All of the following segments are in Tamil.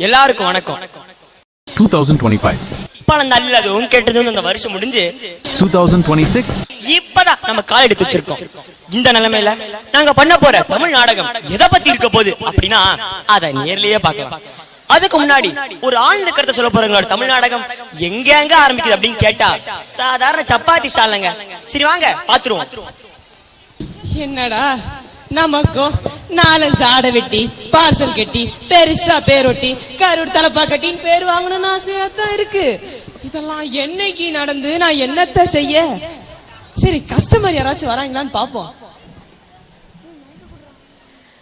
எல்லாருக்கும் வணக்கம். 2025 இப்ப நல்லதும் கெட்டதும் அந்த வருஷம் முடிஞ்சு 2026 இப்பதான் நம்ம கால் எடுத்து வச்சிருக்கோம். இந்த நிலைமையில நாங்க பண்ண போற தமிழ் நாடகம் எதை பத்தி இருக்க போகுது அப்படின்னா அதை நேர்லயே பார்க்கலாம். அதுக்கு முன்னாடி ஒரு ஆழ்ந்த கருத்தை சொல்ல போறவங்களோட தமிழ் நாடகம் எங்க எங்க ஆரம்பிக்குது அப்படின்னு கேட்டா சாதாரண சப்பாத்தி ஸ்டால்ங்க. சரி வாங்க பாத்துருவோம். என்னடா நமக்கும் 4-5 ஆடை வெட்டி பார்சல் கட்டி பெருசா பேரொட்டி கரூர் தலப்பா கட்டின்னு பேர் வாங்கணும்னு ஆசையாத்தான் இருக்கு. இதெல்லாம் என்னைக்கு நடந்து நான் என்னத்த செய்ய? சரி, கஸ்டமர் யாராச்சும் வராங்களான்னு பாப்போம்.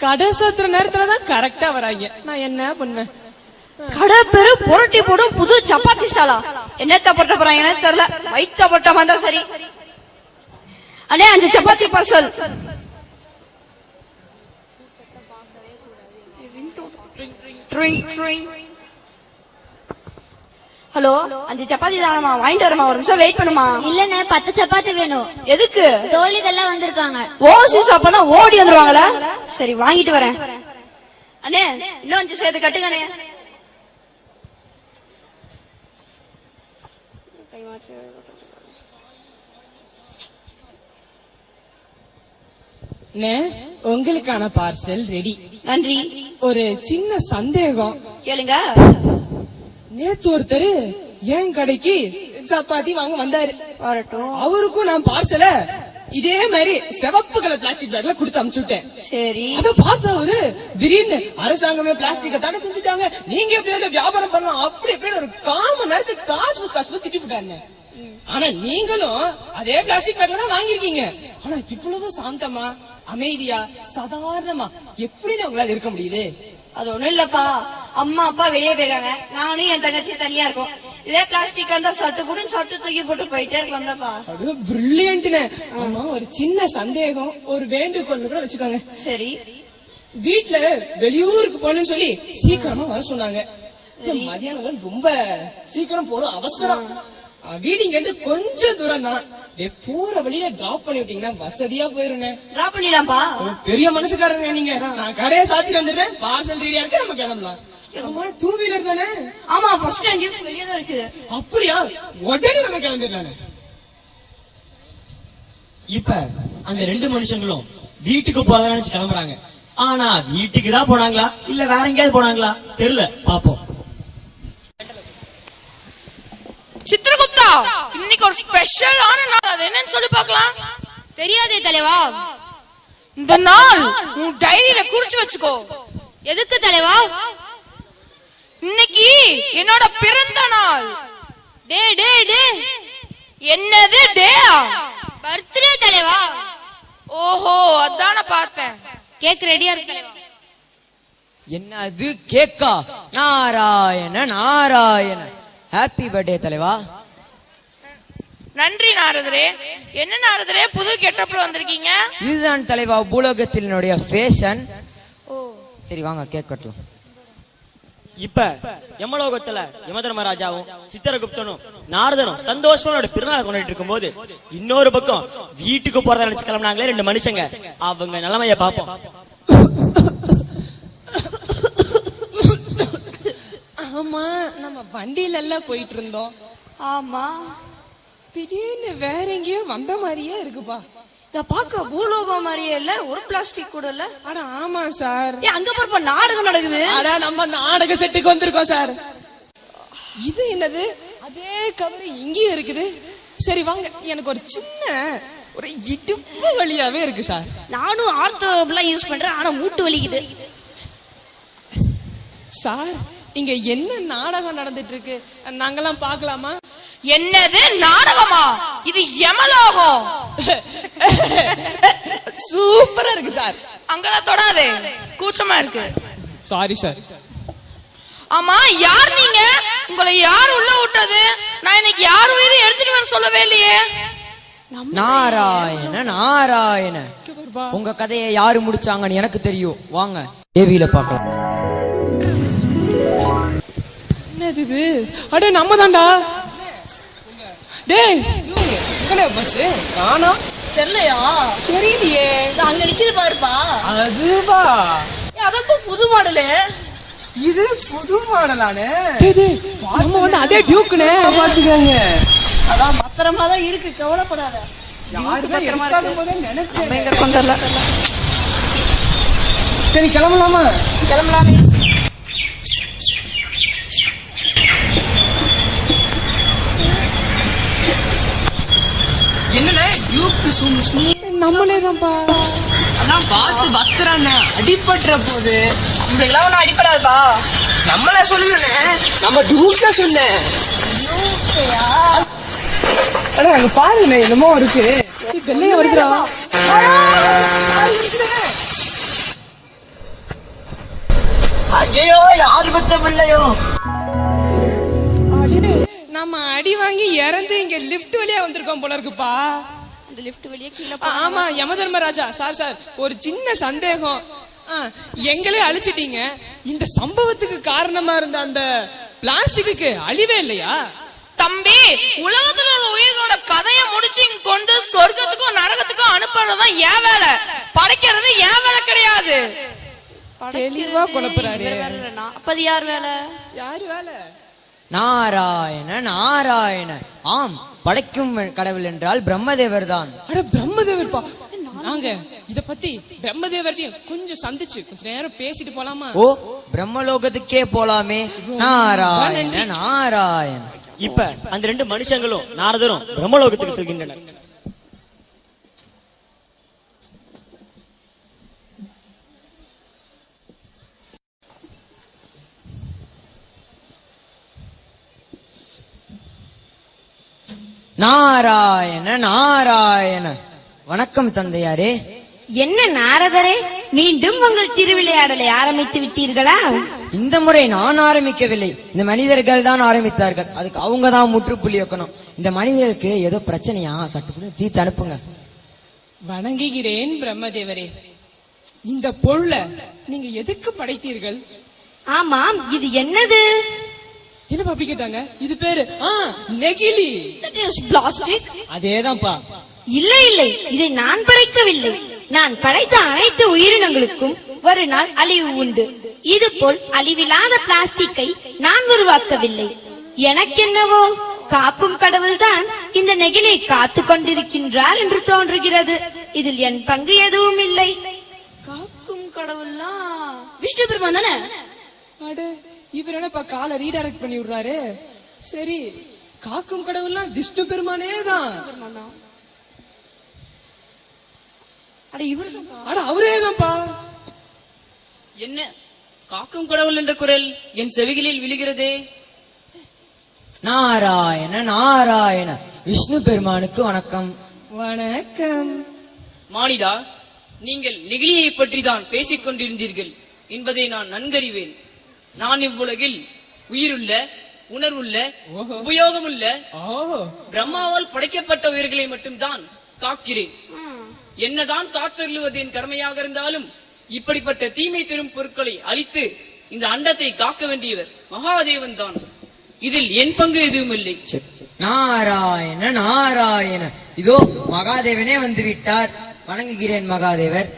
கடை சாத்துற நேரத்துலதான் கரெக்டா வராங்க. நான் என்ன பண்ணுவேன்? கடை பேரு புரட்டி போடும் புது சப்பாத்தி ஸ்டாலா? என்னத்த போட்ட போறாங்க தெரியல. வைத்த போட்ட மாதிரி சரி. அண்ணே 5 சப்பாத்தி பார்சல். ஹலோ, 5 சப்பாத்தி தானமா? வாங்கிட்டு வரமா? ஒரு நிமிஷம் வெயிட் பண்ணுமா? இல்லண்ணே, 10 சப்பாத்தி வேணும். எதுக்கு? தோழிகள்லாம் வந்திருக்காங்க. ஓசி சாப்பானா ஓடி வந்துருவாங்களா? சரி வாங்கிட்டு வரேன். அண்ணே இன்னும் 5 சேர்த்து கட்டுங்கண்ணே. உங்களுக்கான பார்சல் ரெடி. நன்றி. ஒரு சின்ன சந்தேகம் கேளுங்க. நேத்து ஒருத்தர் என் கடைக்கு சப்பாத்தி வாங்க வந்தாரு. வரட்டும். அவருக்கும் நான் பார்சல இதே மாதிரி சிவப்பு கலர் பிளாஸ்டிக் பேக்ல கொடுத்து அனுப்பிச்சுட்டேன். சரி. அத பார்த்த அவரு திடீர்னு அரசாங்கமே பிளாஸ்டிக்க தடை செஞ்சுட்டாங்க, நீங்க எப்படி வியாபாரம் பண்ணலாம் அப்படி எப்படி ஒரு காம நேரத்துக்கு காசு திட்டி விட்டாங்க. ஆனா நீங்களும் அதே பிளாஸ்டிக் பேக்ல தான் வாங்கிருக்கீங்க. ஆனா இவ்வளவு சாந்தமா அமைதியா சாதாரணமா எப்படி உங்களால இருக்க முடியுது? அது ஒண்ணும் இல்லப்பா, அம்மா அப்பா வெளியே போயிருக்காங்க, நானும் என் தங்கச்சி தனியா இருக்கோம். இதே பிளாஸ்டிக் இருந்தா சட்டு கூட சட்டு தூக்கி போட்டு போயிட்டே இருக்கலாம்லப்பா. அது பிரில்லியன்ட்னு. ஆமா, ஒரு சின்ன சந்தேகம், ஒரு வேண்டுகோள் கூட வச்சுக்கோங்க. சரி. வீட்டுல வெளியூருக்கு போகணும்னு சொல்லி சீக்கிரமா வர சொன்னாங்க. மதியானம் ரொம்ப சீக்கிரம் போகணும், அவசரம். வீடு இங்க இருந்து கொஞ்சம் தூரம் தான். போற வழியில டிராப் பண்ணி விட்டீங்கன்னா வசதியா போயிருந்தேன். டிராப் பண்ணிடலாம்ப்பா. பெரிய மனசுக்காரங்க நீங்க. நான் கடையை சாத்திட்டு வந்துடுறேன், பார்சல் ரெடியா இருக்கு, நம்ம கிளம்பலாம். 2 வீலர் தானே? ஆமா, ஃபர்ஸ்ட் என்ஜின் வெளியே தான் இருக்குது. அப்படியா? உடனே நம்ம கிளம்பிடலானே. இப்ப அந்த 2 மனுஷங்களும் வீட்டுக்கு போகலான்னு கிளம்புறாங்க. ஆனா வீட்டுக்கு தான் போனாங்களா இல்ல வேற எங்கேயாவது போனாங்களா தெரியல. பாப்போம். சித்திரகுப்தா, இன்னைக்கு ஒரு ஸ்பெஷலான நாள், அது என்னன்னு சொல்லி பார்க்கலாம். தெரியாதே தலைவா. இந்த நாள் உன் டைரியில குறிச்சு வச்சுக்கோ. எதுக்கு தலைவா? இன்னைக்கு என்னோட பிறந்த நாள். டே டே டே. என்னது டேயா? பர்த்டே தலைவா. ஓஹோ, அதான பார்த்தேன். கேக் ரெடியா இருக்கு தலைவா. என்னது கேக்கா? நாராயண நாராயண. ஹாப்பி பர்த்டே தலைவா. நன்றி நாரதரே. என்ன நாரதரே, புது கெட்டப்ல வந்திருக்கீங்க? இதுதான் தலைவா பூலோகத்தினுடைய ஃபேஷன். சரி வாங்க கேக் கட்டலாம். இப்ப யமலோகத்துல யமதர்மராஜாவும் சித்திரகுப்தனும் நாரதனும் சந்தோஷமா பிறநாள் கொண்டாடிட்டு இருக்கும் போது இன்னொரு பக்கம் வீட்டுக்கு போறதா நினைச்சு கிளம்பினாங்களே 2 மனுஷங்க. அவங்க நிலைமைய பாப்போம். ஆமா, நம்ம வண்டியில எல்லாம் போயிட்டு இருந்தோம். ஆமா, திடீர்னு வேற எங்கேயோ வந்த மாதிரியே இருக்குப்பா. இத பாக்க பூலோகம் மாதிரியே இல்ல, ஒரு பிளாஸ்டிக் கூட இல்ல. அட ஆமா சார். அங்க பாருப்பா, நாடகம் நடக்குது. அட நம்ம நாடக செட்டுக்கு வந்திருக்கோம் சார். இது என்னது? அதே கவர் இங்கேயும் இருக்குது. சரி வாங்க, எனக்கு ஒரு சின்ன ஒரு இடுப்பு வலியாவே இருக்கு சார். நானும் ஆர்த்தோலாம் யூஸ் பண்றேன், ஆனா மூட்டு வலிக்குது சார். இங்க என்ன நாடகம் நடந்துட்டு இருக்கு, நாங்கெல்லாம் பாக்கலாமா? என்னது நாடகமா? இது யமலோகம். சூப்பரா இருக்கு சார். அங்கதான் தொடாதே, கூச்சமா இருக்கு. Sorry sir. ஆமா, யார் நீங்க? உங்களை யார் உள்ள விட்டது? நான் இன்னைக்கு யார் உயிரை எடுத்துட்டு வர சொல்லவே இல்லையே. நாராயண நாராயண. உங்க கதையை யாரு முடிச்சாங்கன்னு எனக்கு தெரியும், வாங்க டிவியில பாக்கலாம். என்னது இது? அடே நம்ம தான்டா. டேய் எங்கடா போச்சு? காணா. தெரியலையா? தெரியலையே. அங்க நிக்குது பாருப்பா. அதுவா? அதப்போ புது மாடலு. இது புது மாடலானே நம்ம வந்து அதே டியூக்குனே பாத்துக்கங்க. அதான் பத்திரமா தான் இருக்கு, கவலைப்படாத. யாருக்கும் எடுக்காத போதே நினைச்சேன். பயங்கர கொண்டல. சரி கிளம்பலாமா? கிளம்பலாமே. என்னண்ணே டியூக்கு நம்மளேதான்ப்பா. அதான் பார்த்து பத்திராண்ணா, அடிபட்டுற போது. இந்த இளவன அடிப்படாதுப்பா. நம்மள சொல்லுங்க, நம்ம டியூக்கா சொன்னேன். அட அங்க பாருங்க என்னமோ இருக்கு. வெள்ளையா வருகிறா. ஐயோ யாரு பத்த பிள்ளையோ. நம்ம அடி வாங்கி இறந்து இங்க லிப்ட் வழியா வந்திருக்கோம் போல இருக்குப்பா. அந்த லிஃப்ட் வெளியே கீழே ஆமா யமதர்மராஜா சார் ஒரு சின்ன சந்தேகம். எங்களே அழிச்சிட்டீங்க, இந்த சம்பவத்துக்கு காரணமா இருந்த அந்த பிளாஸ்டிக்கு அழிவே இல்லையா? தம்பி, உலகத்துல உள்ள உயிர்களோட கதையை முடிச்சு இங்க கொண்டு சொர்க்கத்துக்கும் நரகத்துக்கும் அனுப்புறதுதான் என் வேலை. படைக்கிறது என் வேலை கிடையாது. தெளிவா குழப்புறாரு. அப்பது யார் வேலை? யாரு வேலை? நாராயண நாராயண. ஆம், படைக்கும் கடவுள் என்றால் பிரம்மதேவர் தான். அட பிரம்மதேவர்ப்பா. நாங்க இத பத்தி பிரம்மதேவர்டையும் கொஞ்சம் சந்திச்சு கொஞ்ச நேரம் பேசிட்டு போலாமா? ஓ, பிரம்மலோகத்துக்கே போலாமே. நாராயண நாராயண. இப்ப அந்த 2 மனுஷங்களும் நாரதரும் பிரம்மலோகத்துக்கு செல்கின்றனர். நாராயண நாராயண. வணக்கம் தந்தையாரே. என்ன நாரதரே, மீண்டும் உங்கள் திருவிளையாடலை ஆரம்பித்து விட்டீர்களா? இந்த முறை நான் ஆரம்பிக்கவில்லை, இந்த மனிதர்கள் தான் ஆரம்பித்தார்கள். அதுக்கு அவங்க தான் முற்றுப்புள்ளி வைக்கணும். இந்த மனிதர்களுக்கு ஏதோ பிரச்சனையா, சட்டு தீர்த்து அனுப்புங்க. வணங்குகிறேன் பிரம்மதேவரே. இந்த பொருளை நீங்க எதுக்கு படைத்தீர்கள்? ஆமாம், இது என்னது? என்ன அப்படி கேட்டாங்க? இது பேரு நெகிழி. That is plastic. அதேதான்ப்பா. இல்லை இல்லை, இதை நான் படைக்கவில்லை. நான் படைத்த அனைத்து உயிரினங்களுக்கும் ஒரு நாள் அழிவு உண்டு. இது போல் அழிவில்லாத பிளாஸ்டிக்கை நான் உருவாக்கவில்லை. எனக்கென்னவோ காக்கும் கடவுள் தான் இந்த நெகிழியை காத்து கொண்டிருக்கின்றார் என்று தோன்றுகிறது. இதில் என் பங்கு எதுவும் இல்லை. காக்கும் கடவுள்னா விஷ்ணு பெருமான் தானே? அட, இவர் என்னப்பா காலை ரீடைரக்ட் பண்ணி விடுறாரு. சரி, காக்கும் கடவுள்லாம் விஷ்ணு பெருமானே தான். அட அவரேதான்ப்பா. என்ன காக்கும் கடவுள் என்ற குரல் என் செவிகளில் விழுகிறதே. நாராயண நாராயண. விஷ்ணு பெருமானுக்கு வணக்கம். வணக்கம். மானிடா, நீங்கள் நெகிழியை பற்றி தான் பேசிக் கொண்டிருந்தீர்கள் என்பதை நான் நன்கறிவேன். நான் இவ்வுலகில் உயிருள்ள, உணர்வுள்ள, உபயோகமுள்ள பிரம்மாவால் படைக்கப்பட்ட உயிர்களை மட்டும்தான் காக்கிறேன். என்னதான் காத்தருளுவது என் கடமையாக இருந்தாலும் இப்படிப்பட்ட தீமை தரும் பொருட்களை அழித்து இந்த அண்டத்தை காக்க வேண்டியவர் மகாதேவன் தான். இதில் என் பங்கு எதுவும் இல்லை. நாராயண நாராயண. இதோ மகாதேவனே வந்து விட்டார். வணங்குகிறேன் மகாதேவர்.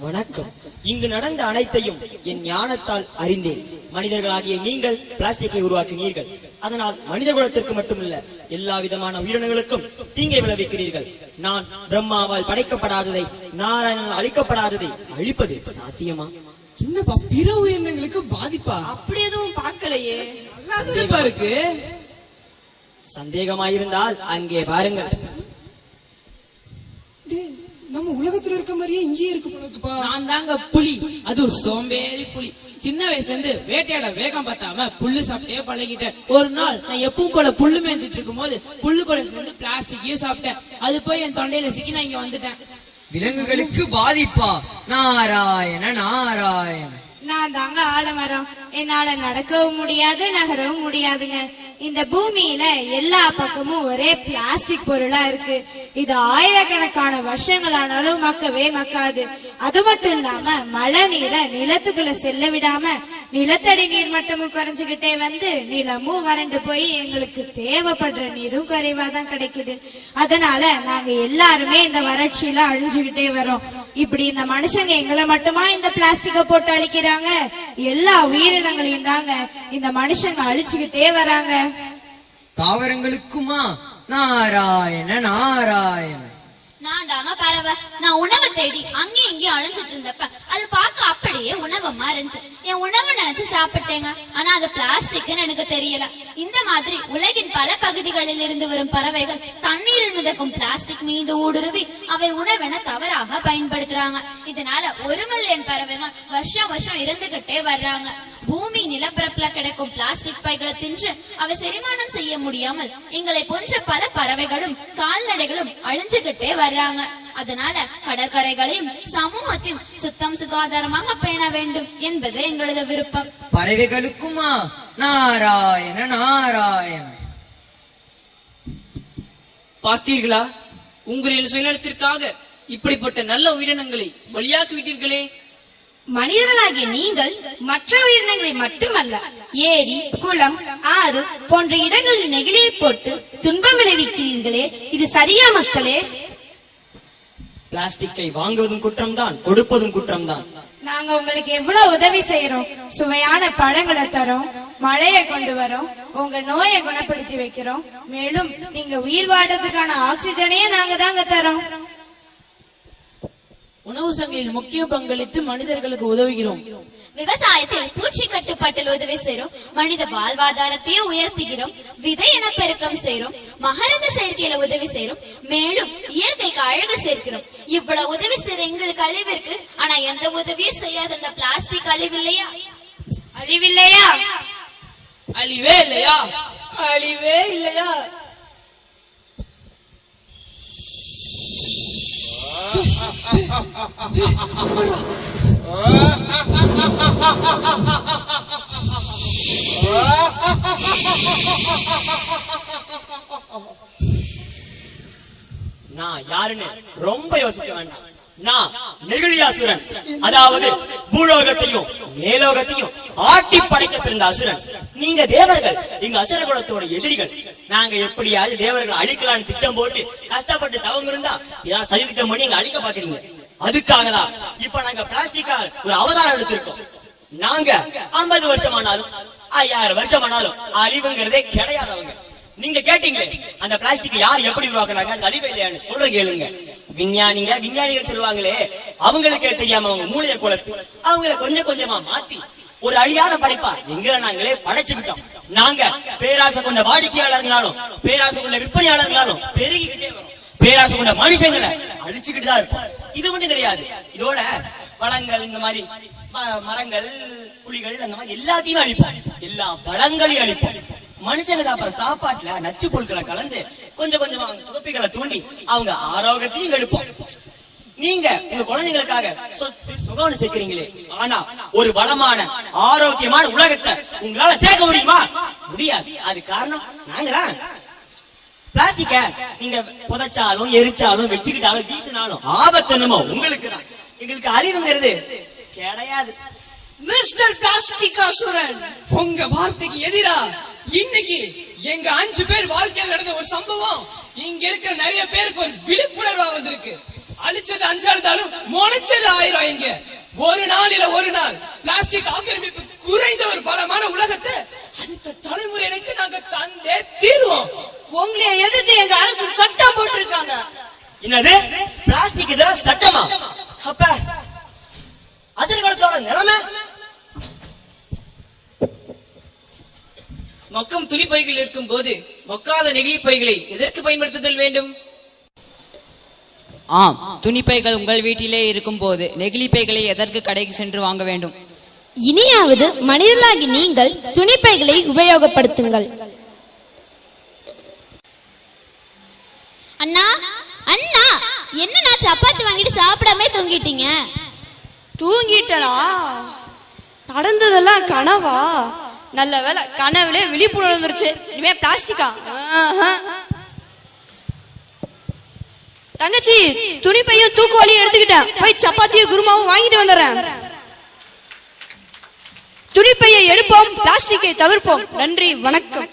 வணக்கம். இங்கு நடந்த அனைத்தையும் என் ஞானத்தால் அறிந்தேன். மனிதர்களாகிய நீங்கள் பிளாஸ்டிக்கை உருவாக்கினீர்கள். அதனால் மனித குலத்திற்கு மட்டுமல்ல, எல்லா விதமான உயிரினங்களுக்கும் தீங்கை விளைவிக்கிறீர்கள். நான் பிரம்மாவால் படைக்கப்படாததை, நாராயணனால் அழிக்கப்படாததை அழிப்பது சாத்தியமா? என்னப்பா பிற உயிரினங்களுக்கு பாதிப்பா? அப்படி எதுவும் பார்க்கலையே. நல்லா இருக்கு. சந்தேகமாயிருந்தால் அங்கே பாருங்கள். நம்ம உலகத்துல இருக்க மாதிரியே இங்கேயே இருக்கு போல இருக்குப்பா. நான் தாங்க புலி, அது ஒரு சோம்பேறி புலி. சின்ன வயசுல இருந்து வேட்டையாட வேகம் பார்த்தாம புல்லு சாப்பிட்டே பழகிட்டேன். ஒரு நாள் நான் எப்பவும் போல புல்லு மேய்ஞ்சிட்டு இருக்கும் போது புல்லு கூட சேர்ந்து பிளாஸ்டிக்கையும் சாப்பிட்டேன். அது போய் என் தொண்டையில சிக்கி நான் இங்க வந்துட்டேன். விலங்குகளுக்கு பாதிப்பா? நாராயண நாராயண. நான் தாங்க ஆலமரம். என்னால நடக்கவும் முடியாது, நகரவும் முடியாதுங்க. இந்த பூமியில எல்லா பக்கமும் ஒரே பிளாஸ்டிக் பொருளா இருக்கு. இது ஆயிரக்கணக்கான வருஷங்களானாலும் மக்கவே மக்காது. அது மட்டும் இல்லாம மழை நீரை நிலத்துக்குள்ள செல்ல விடாம நிலத்தடி நீர் மட்டமும் குறைஞ்சுகிட்டே வந்து நிலமும் வறண்டு போய் எங்களுக்கு தேவைப்படுற நீரும் குறைவாதான் கிடைக்குது. அதனால நாங்க எல்லாருமே இந்த வறட்சியில அழிஞ்சுகிட்டே வரோம். இப்படி இந்த மனுஷங்க எங்களை மட்டுமா இந்த பிளாஸ்டிக்க போட்டு அழிக்கிறாங்க? எல்லா உயிரினங்களையும் தாங்க இந்த மனுஷங்க அழிச்சுக்கிட்டே வராங்க. தாவரங்களுக்குமா நாராயண நாராயண. நான் தாங்க பறவை. நான் உணவை தேடி அங்கேயும் இங்கேயும் அழிஞ்சிட்டு இருந்தப்ப அது பார்க்க அப்படியே உணவமா இருந்துச்சு. என் உணவு நினைச்சு சாப்பிட்டேங்க. ஆனா அது பிளாஸ்டிக்னு எனக்கு தெரியல. இந்த மாதிரி உலகின் பல பகுதிகளில் இருந்து வரும் பறவைகள் தண்ணீரில் மிதக்கும் பிளாஸ்டிக் மீது ஊடுருவி அவை உணவென தவறாக பயன்படுத்துறாங்க. இதனால 1 மில்லியன் பறவைகள் வருஷம் இருந்துகிட்டே வர்றாங்க. பூமி நிலப்பரப்புல கிடைக்கும் பிளாஸ்டிக் பைகளை தின்று அவை செரிமானம் செய்ய முடியாமல் எங்களை போன்ற பல பறவைகளும் கால்நடைகளும் அழிஞ்சுகிட்டே வர்றாங்க. அதனால கடற்கரைகளையும் சமூகத்தையும் சுத்தம் சுகாதாரமாக பேண வேண்டும் என்பது எங்களது விருப்பம். பறவைகளுக்குமா நாராயண நாராயண. பார்த்தீர்களா, உங்களின் சுயநலத்திற்காக இப்படிப்பட்ட நல்ல உயிரினங்களை பலியாக்கி விட்டீர்களே. மனிதர்களாகிய நீங்கள் மற்ற உயிரினங்களை மட்டுமல்ல, ஏரி, குளம், ஆறு போன்ற இடங்களில் நெகிழியை போட்டு துன்பம் விளைவிக்கிறீர்களே, இது சரியா மக்களே? பிளாஸ்டிக்கை வாங்குவதும் குற்றம்தான், கொடுப்பதும் குற்றம்தான். நாங்க உங்களுக்கு எவ்வளவு உதவி செய்யறோம். சுவையான பழங்களை தரோம், மழையை கொண்டு வரோம், உங்க நோயை குணப்படுத்தி வைக்கிறோம். மேலும் நீங்க உயிர் வாழ்றதுக்கான ஆக்சிஜனையே நாங்க தாங்க தரோம். உணவு சங்கிலியில் முக்கிய பங்களித்து மனிதர்களுக்கு உதவுகிறோம். விவசாயத்தில் பூச்சி கட்டுப்பாட்டில் உதவி செய்றோம். மனித வாழ்வாதாரத்தையே உயர்த்துகிறோம். விதை இனப்பெருக்கம் செய்றோம். மகரந்த சேர்க்கையில உதவி செய்றோம். மேலும் இயற்கைக்கு அழகு சேர்க்கிறோம். இவ்வளவு உதவி செய்த எங்களுக்கு அழிவிற்கு ஆனா எந்த உதவியும் செய்யாத அந்த பிளாஸ்டிக் அழிவில்லையா? அழிவில்லையா? அழிவே இல்லையா? அழிவே இல்லையா? நான் யாருன்னு ரொம்ப யோசிக்க வேண்டாம். நான் நெகிழியாசுரன், அதாவது பூலோகத்தையும் மேலோகத்தையும் ஆட்டி படைக்க பிறந்த அசுரன். நீங்க தேவர்கள், எங்க அசுர குலத்தோட எதிரிகள். நாங்க எப்படியாவது தேவர்களை அழிக்கலான்னு திட்டம் போட்டு கஷ்டப்பட்டு தவங்க இருந்தா ஏதாவது சதி திட்டம் பண்ணி எங்க அழிக்க பாக்குறீங்க. அதுக்காகதான் இப்ப நாங்க பிளாஸ்டிக்கால் ஒரு அவதாரம் எடுத்திருக்கோம். நாங்க 50 வருஷம் ஆனாலும் 5000 வருஷம் ஆனாலும் அழிவுங்கிறதே கிடையாதவங்க. நீங்க கேட்டீங்களே அந்த பிளாஸ்டிக் யார் எப்படி உருவாக்குறாங்க, அது அழிவே இல்லையான்னு சொல்ற கேளுங்க. விஞ்ஞானிகள் சொல்லுவாங்களே, அவங்களுக்கே தெரியாம அவங்க மூளையை குழப்பி அவங்கள கொஞ்சம் கொஞ்சமா மாத்தி ஒரு அழியாத படைப்பா எங்களை நாங்களே படைச்சுக்கிட்டோம். நாங்க பேராசை கொண்ட வாடிக்கையாளர்களாலும் பேராசை கொண்ட விற்பனையாளர்களாலும் பெருகிக்கிட்டே வரும். பேராசை கொண்ட மனுஷங்களை அழிச்சுக்கிட்டு தான் இருப்போம். இது மட்டும் கிடையாது, இதோட வளங்கள், இந்த மாதிரி மரங்கள், புலிகள், அந்த மாதிரி எல்லாத்தையுமே அழிப்போம். எல்லா வளங்களையும் அழிப்போம். மனுஷங்க சாப்பிடுற சாப்பாட்டுல நச்சு பொருட்களை கலந்து கொஞ்சம் கொஞ்சமா சுரப்பிகளை தூண்டி அவங்க ஆரோக்கியத்தையும் கெடுப்போம். நீங்க உங்க குழந்தைங்களுக்காக சொத்து சுகம் சேர்க்கிறீங்களே, ஆனா ஒரு வளமான ஆரோக்கியமான உலகத்தை உங்களால சேர்க்க முடியுமா? முடியாது. அது காரணம் நாங்கதான். பிளாஸ்டிக்க நீங்க புதைச்சாலும் எரிச்சாலும் வச்சுக்கிட்டாலும் வீசினாலும் ஆபத்து என்னமோ உங்களுக்கு தான். எங்களுக்கு அழிவுங்கிறது கிடையாது. மிஸ்டர் பிளாஸ்டிகாசுரன், உங்க வார்த்தைக்கு எதிரா இன்னைக்கு எங்க 5 பேர் வாழ்க்கையில் நடந்த ஒரு சம்பவம் இங்க இருக்கிற நிறைய பேருக்கு ஒரு விழிப்புணர்வா வந்திருக்கு. அழிச்சது 5 இருந்தாலும் முளைச்சது 1000. இங்க ஒரு நாள் பிளாஸ்டிக் ஆக்கிரமிப்பு குறைந்த ஒரு பலமான உலகத்தை அடுத்த தலைமுறைக்கு நாங்க தந்தே தீர்வோம். உங்களை எதிர்த்து எங்க அரசு சட்டம் போட்டிருக்காங்க. என்னது, பிளாஸ்டிக் எதிராக சட்டமா? அப்ப அசர்காலத்தோட நிலைமை மக்கும் துணி பைகள் இருக்கும் போது மக்காத நெகிழி பைகளை எதற்கு பயன்படுத்துதல் வேண்டும்? ஆம், துணி பைகள் உங்கள் வீட்டிலே இருக்கும் போது நெகிழி பைகளை எதற்கு கடைக்கு சென்று வாங்க வேண்டும்? இனியாவது மனிதர்களாகி நீங்கள் துணிப்பைகளை உபயோகப்படுத்துங்கள். அண்ணா அண்ணா, என்ன நான் சப்பாத்தி வாங்கிட்டு சாப்பிடாம தூங்கிட்டீங்க? தூங்கிட்டனா? நடந்ததெல்லாம் கனவா? நல்ல வேலை, கனவுலே விழிப்புணர்வு வந்துருச்சு. இனிமே பிளாஸ்டிக்கா? தங்கச்சி, துணி பையும் தூக்குவாளியும் எடுத்துக்கிட்டேன். போய் சப்பாத்தியும் குருமாவும் வாங்கிட்டு வந்துடுறேன். துணிப்பையை எடுப்போம், பிளாஸ்டிக்கை தவிர்ப்போம். நன்றி, வணக்கம்.